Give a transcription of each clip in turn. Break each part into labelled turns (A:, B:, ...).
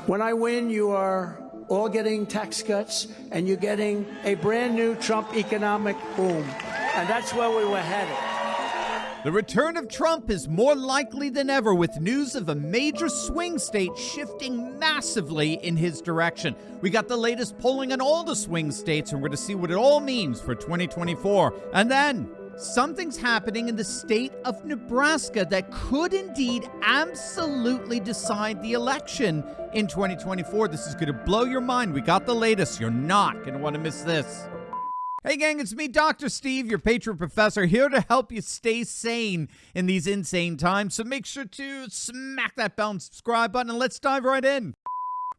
A: When I win, you are all getting tax cuts, and you're getting a brand new Trump economic boom. And that's where we were headed.
B: The return of Trump is more likely than ever, with news of a major swing state shifting massively in his direction. We got the latest polling on all the swing states, and we're going to see what it all means for 2024. And then something's happening in the state of Nebraska that could indeed absolutely decide the election in 2024. This is going to blow your mind. We got the latest. You're not going to want to miss this. Hey gang, it's me, Dr. Steve, your Patriot Professor, here to help you stay sane in these insane times. So make sure to smack that bell and subscribe button, and let's dive right in.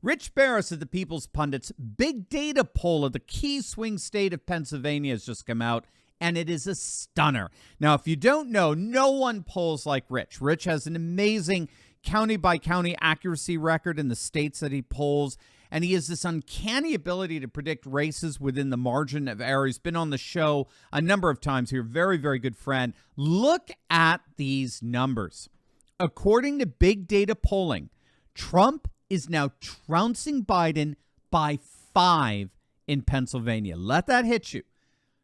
B: Rich Barris of the People's Pundit's big data poll of the key swing state of Pennsylvania has just come out, and it is a stunner. Now, if you don't know, no one polls like Rich. Rich has an amazing county-by-county accuracy record in the states that he polls, and he has this uncanny ability to predict races within the margin of error. He's been on the show a number of times here. Very, very good friend. Look at these numbers. According to big data polling, Trump is now trouncing Biden by 5 in Pennsylvania. Let that hit you.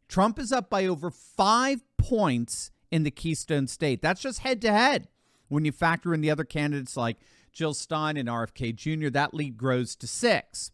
B: Trump is up by over 5 points in the Keystone State. That's just head-to-head. When you factor in the other candidates like Jill Stein and RFK Jr., that lead grows to 6.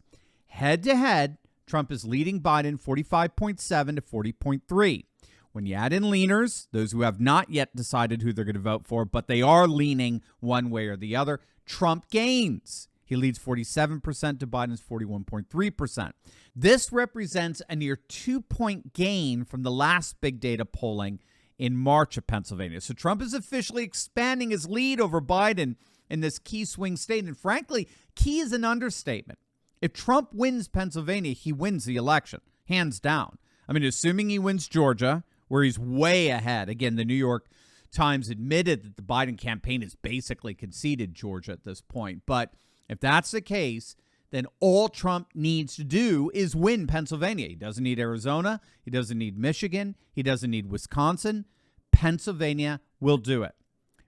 B: Head-to-head, Trump is leading Biden 45.7 to 40.3. When you add in leaners, those who have not yet decided who they're going to vote for, but they are leaning one way or the other, Trump gains. He leads 47% to Biden's 41.3%. This represents a near 2-point gain from the last big data polling in March of Pennsylvania. So Trump is officially expanding his lead over Biden in this key swing state. And frankly, key is an understatement. If Trump wins Pennsylvania, he wins the election, hands down. I mean, assuming he wins Georgia, where he's way ahead. Again, the New York Times admitted that the Biden campaign has basically conceded Georgia at this point. But if that's the case, then all Trump needs to do is win Pennsylvania. He doesn't need Arizona. He doesn't need Michigan. He doesn't need Wisconsin. Pennsylvania will do it.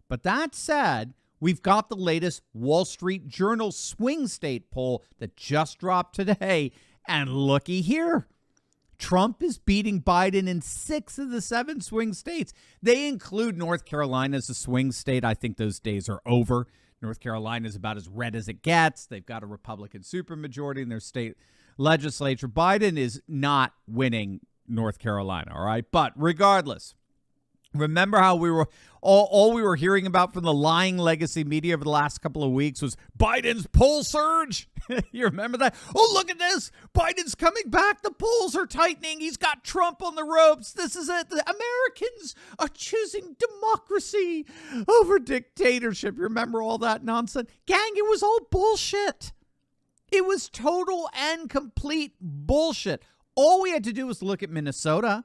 B: But that said, we've got the latest Wall Street Journal swing state poll that just dropped today. And looky here. Trump is beating Biden in 6 of the 7 swing states. They include North Carolina as a swing state. I think those days are over. North Carolina is about as red as it gets. They've got a Republican supermajority in their state legislature. Biden is not winning North Carolina, all right? But regardless, remember how we were all we were hearing about from the lying legacy media over the last couple of weeks was Biden's poll surge? You remember that? Oh, look at this. Biden's coming back. The polls are tightening. He's got Trump on the ropes. This is it. The Americans are choosing democracy over dictatorship. You remember all that nonsense? Gang, it was all bullshit. It was total and complete bullshit. All we had to do was look at Minnesota.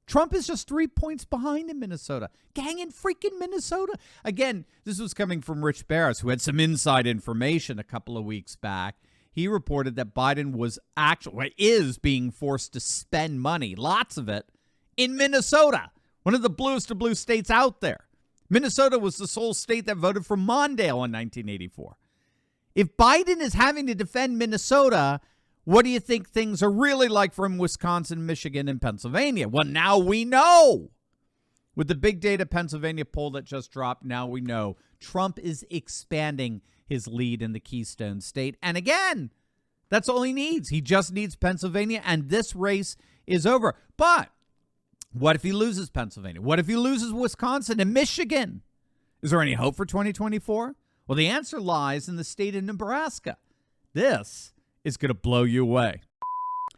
B: Trump is just 3 points behind in Minnesota. Gang, in freaking Minnesota. Again, this was coming from Rich Barris, who had some inside information a couple of weeks back. He reported that Biden is being forced to spend money, lots of it, in Minnesota, one of the bluest of blue states out there. Minnesota was the sole state that voted for Mondale in 1984. If Biden is having to defend Minnesota, what do you think things are really like from Wisconsin, Michigan, and Pennsylvania? Well, now we know. With the big data Pennsylvania poll that just dropped, now we know Trump is expanding his lead in the Keystone State. And again, that's all he needs. He just needs Pennsylvania, and this race is over. But what if he loses Pennsylvania? What if he loses Wisconsin and Michigan? Is there any hope for 2024? Well, the answer lies in the state of Nebraska. This is going to blow you away.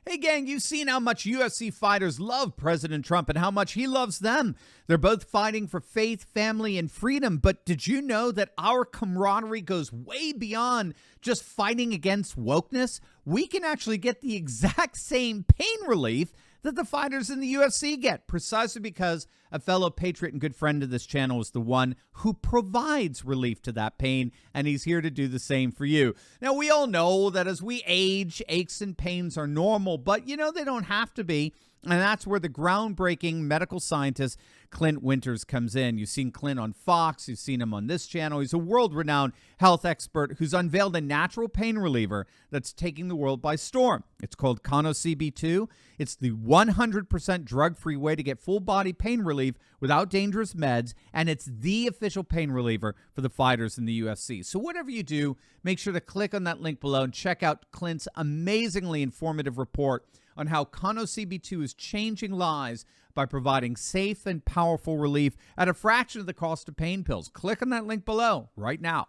B: Hey, gang, you've seen how much UFC fighters love President Trump and how much he loves them. They're both fighting for faith, family, and freedom. But did you know that our camaraderie goes way beyond just fighting against wokeness? We can actually get the exact same pain relief that the fighters in the UFC get, precisely because a fellow patriot and good friend of this channel is the one who provides relief to that pain, and he's here to do the same for you. Now, we all know that as we age, aches and pains are normal, but, you know, they don't have to be, and that's where the groundbreaking medical scientist Clint Winters comes in. You've seen Clint on Fox. You've seen him on this channel. He's a world-renowned health expert who's unveiled a natural pain reliever that's taking the world by storm. It's called CB2. It's the 100% drug-free way to get full-body pain relief without dangerous meds, and it's the official pain reliever for the fighters in the UFC. So whatever you do, make sure to click on that link below and check out Clint's amazingly informative report on how CB2 is changing lives by providing safe and powerful relief at a fraction of the cost of pain pills. Click on that link below right now.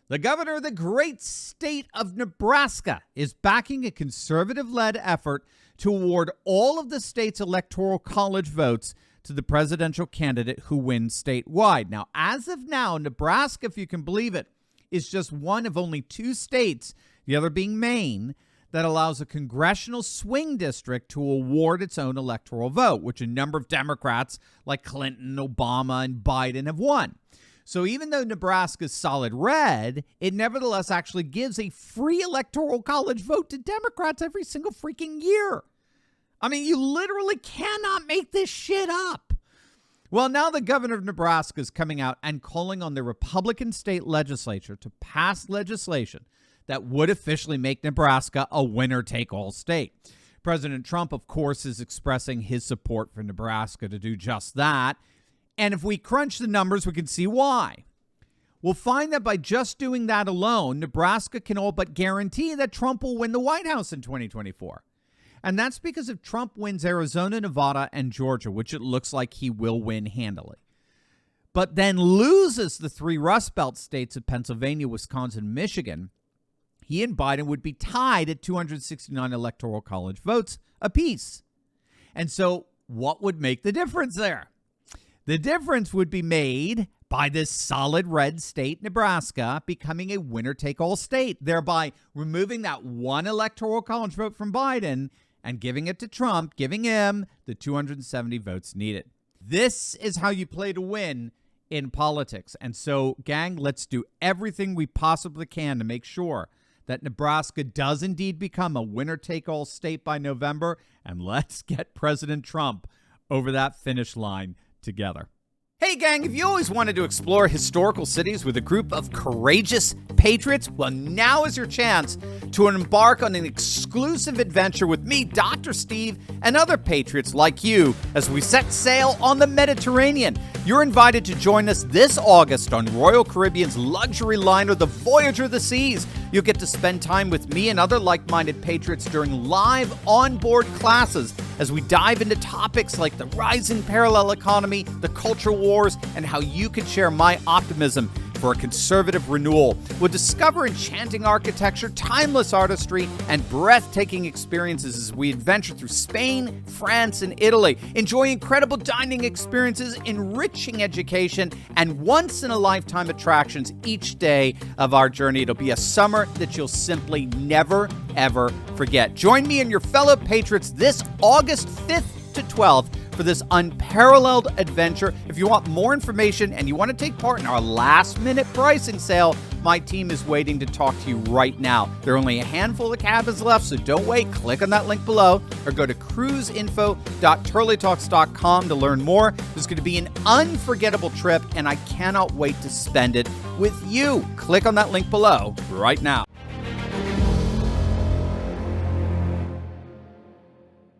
B: The governor of the great state of Nebraska is backing a conservative-led effort to award all of the state's electoral college votes to the presidential candidate who wins statewide. Now, as of now, Nebraska, if you can believe it, is just one of only 2 states, the other being Maine, that allows a congressional swing district to award its own electoral vote, which a number of Democrats like Clinton, Obama, and Biden have won. So even though Nebraska is solid red, it nevertheless actually gives a free electoral college vote to Democrats every single freaking year. I mean, you literally cannot make this shit up. Well, now the governor of Nebraska is coming out and calling on the Republican state legislature to pass legislation that would officially make Nebraska a winner-take-all state. President Trump, of course, is expressing his support for Nebraska to do just that. And if we crunch the numbers, we can see why. We'll find that by just doing that alone, Nebraska can all but guarantee that Trump will win the White House in 2024. And that's because if Trump wins Arizona, Nevada, and Georgia, which it looks like he will win handily, but then loses the 3 Rust Belt states of Pennsylvania, Wisconsin, and Michigan, he and Biden would be tied at 269 electoral college votes apiece. And so what would make the difference there? The difference would be made by this solid red state, Nebraska, becoming a winner-take-all state, thereby removing that 1 electoral college vote from Biden and giving it to Trump, giving him the 270 votes needed. This is how you play to win in politics. And so, gang, let's do everything we possibly can to make sure that Nebraska does indeed become a winner-take-all state by November, and let's get President Trump over that finish line together. Hey gang, if you always wanted to explore historical cities with a group of courageous patriots, well, now is your chance to embark on an exclusive adventure with me, Dr. Steve, and other patriots like you as we set sail on the Mediterranean. You're invited to join us this August on Royal Caribbean's luxury liner, the Voyager of the Seas. You'll get to spend time with me and other like-minded patriots during live onboard classes as we dive into topics like the rising parallel economy, the culture wars, and how you can share my optimism for a conservative renewal. We'll discover enchanting architecture, timeless artistry, and breathtaking experiences as we adventure through Spain, France, and Italy. Enjoy incredible dining experiences, enriching education, and once-in-a-lifetime attractions each day of our journey. It'll be a summer that you'll simply never, ever forget. Join me and your fellow patriots this August 5th to 12th for this unparalleled adventure. If you want more information and you want to take part in our last-minute pricing sale, my team is waiting to talk to you right now. There are only a handful of cabins left, so don't wait. Click on that link below or go to cruiseinfo.turleytalks.com to learn more. This is going to be an unforgettable trip, and I cannot wait to spend it with you. Click on that link below right now.